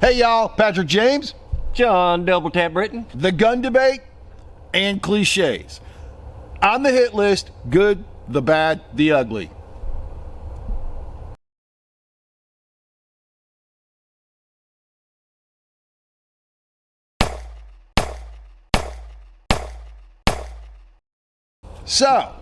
Hey y'all, Patrick James, John Double Tap Britton. the gun debate, and cliches. On the hit list, good, the bad, the ugly. So,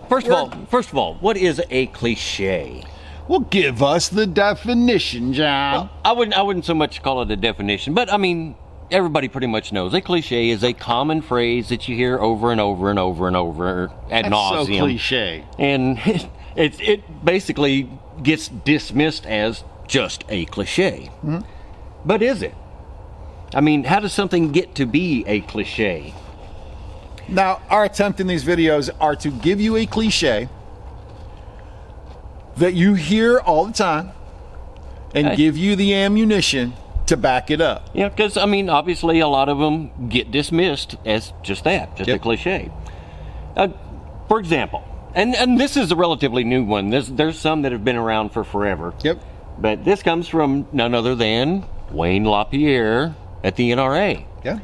First of all, what is a cliche? well, give us the definition, John. I wouldn't so much call it a definition, but I mean, everybody pretty much knows a cliche is a common phrase that you hear over and over and over and over ad That's nauseum. so cliche. And it basically gets dismissed as just a cliche. Mm-hmm. But is it? I mean, how does something get to be a cliche? Now, our attempt in these videos are to give you a cliche that you hear all the time and Okay. give you the ammunition to back it up. Yeah, because, I mean, obviously a lot of them get dismissed as just that, just a Yep. cliche. For example, and this is a relatively new one. There's some that have been around for forever. Yep. But this comes from none other than Wayne LaPierre at the NRA. Yeah.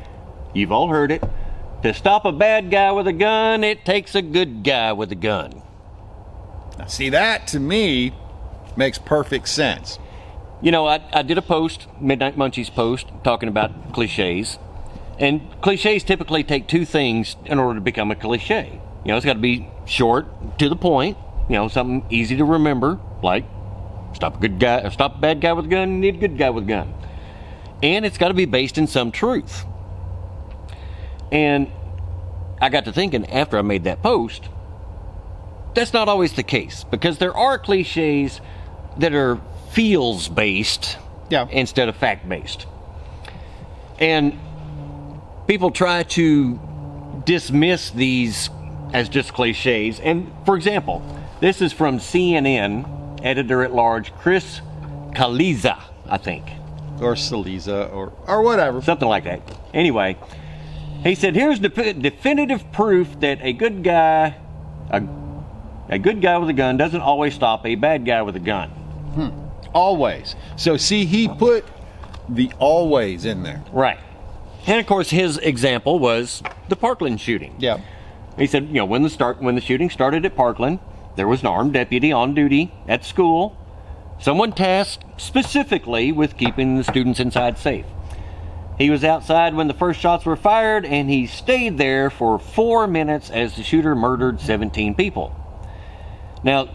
You've all heard it. To stop a bad guy with a gun, it takes a good guy with a gun. Now, see, that to me makes perfect sense. You know, I did a post, Midnight Munchies post, talking about cliches. And cliches typically take two things in order to become a cliche. You know, it's got to be short, to the point, you know, something easy to remember, like stop a bad guy with a gun, you need a good guy with a gun. And it's got to be based in some truth. And I got to thinking after I made that post, that's not always the case, because there are cliches that are feels based instead of fact based. And people try to dismiss these as just cliches. And for example, this is from CNN editor at large Chris Kaliza, I think. Or Saliza or whatever. Something like that. Anyway, he said, here's definitive proof that a good guy with a gun doesn't always stop a bad guy with a gun. Always. So see, he put the always in there. Right. And of course, his example was the Parkland shooting. Yeah. He said, you know, when the shooting started at Parkland, there was an armed deputy on duty at school, someone tasked specifically with keeping the students inside safe. He was outside when the first shots were fired, and he stayed there for 4 minutes as the shooter murdered 17 people. Now,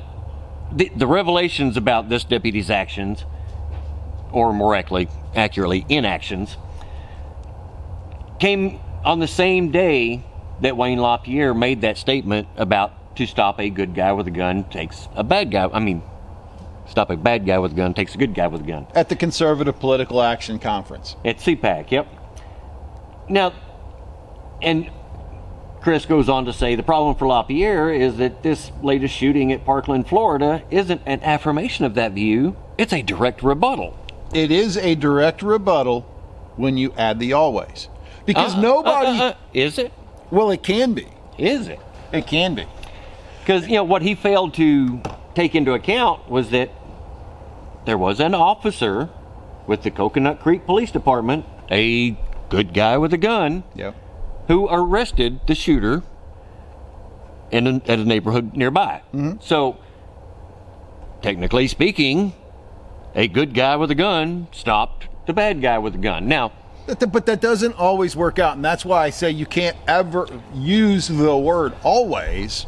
the revelations about this deputy's actions, or more accurately, inactions, came on the same day that Wayne LaPierre made that statement about to stop a good guy with a gun takes a bad guy. I mean, stop a bad guy with a gun takes a good guy with a gun. At the Conservative Political Action Conference. At CPAC, yep. Now, and Chris goes on to say the problem for LaPierre is that this latest shooting at Parkland, Florida isn't an affirmation of that view, it's a direct rebuttal. It is a direct rebuttal when you add the always. Because nobody... Is it? Well, it can be. Is it? It can be. Because, you know, what he failed to take into account was that there was an officer with the Coconut Creek Police Department, a good guy with a gun, Yep. who arrested the shooter at a neighborhood nearby. Mm-hmm. So, technically speaking, a good guy with a gun stopped the bad guy with a gun. Now, But that doesn't always work out, and that's why I say you can't ever use the word always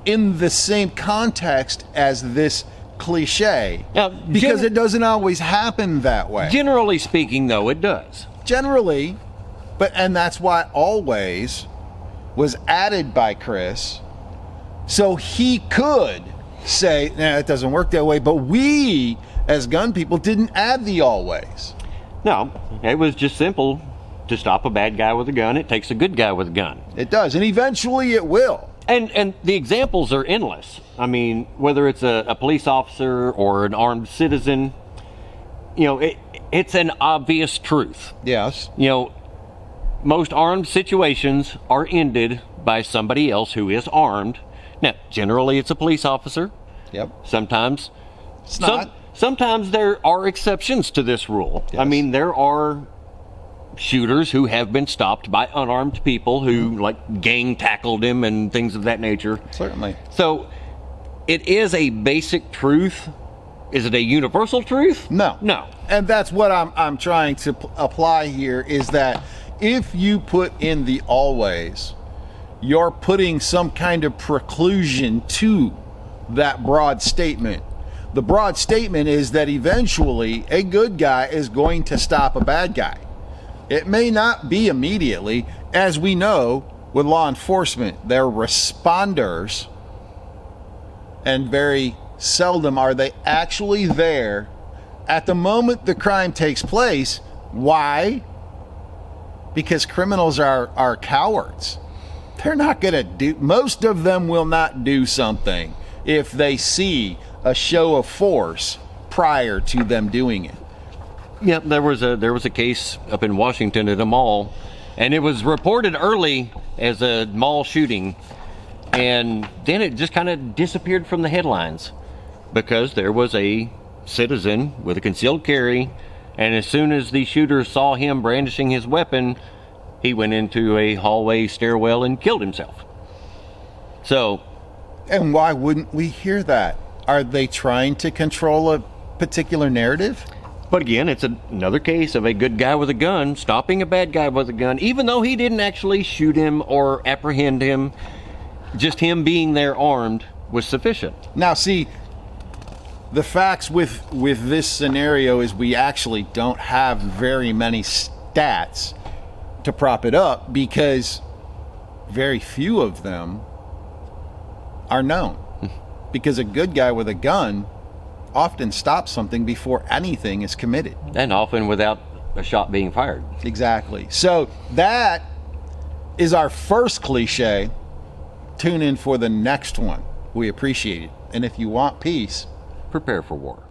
in the same context as this cliche, now because it doesn't always happen that way. Generally speaking, though, it does. Generally, and that's why always was added by Chris, so he could say, nah, it doesn't work that way, but we, as gun people, didn't add the always. No, it was just simple. To stop a bad guy with a gun, it takes a good guy with a gun. It does, and eventually it will. And the examples are endless. I mean, whether it's a police officer or an armed citizen, you know, it's an obvious truth. Yes. You know, most armed situations are ended by somebody else who is armed. Now, generally it's a police officer. Yep. Sometimes It's not. sometimes there are exceptions to this rule. I Yes. mean, there are shooters who have been stopped by unarmed people who like gang tackled him and things of that nature. Certainly. So it is a basic truth. Is it a universal truth? No. No. And that's what I'm trying to apply here, is that if you put in the always, you're putting some kind of preclusion to that broad statement. The broad statement is that eventually a good guy is going to stop a bad guy. It may not be immediately. As we know with law enforcement, they're responders, and very seldom are they actually there at the moment the crime takes place. Why? Because criminals are cowards. They're not going to do, most of them will not do something if they see a show of force prior to them doing it. Yep, there was a case up in Washington at a mall, and it was reported early as a mall shooting, and then it just kind of disappeared from the headlines because there was a citizen with a concealed carry, and as soon as the shooter saw him brandishing his weapon, he went into a hallway stairwell and killed himself. So, and why wouldn't we hear that? Are they trying to control a particular narrative? but again, it's another case of a good guy with a gun stopping a bad guy with a gun, even though he didn't actually shoot him or apprehend him. Just him being there armed was sufficient. Now, see, the facts with this scenario is we actually don't have very many stats to prop it up because very few of them are known. Because a good guy with a gun often stops something before anything is committed. And often without a shot being fired. Exactly. So that is our first cliche. Tune in for the next one. We appreciate it. And if you want peace, Prepare for war.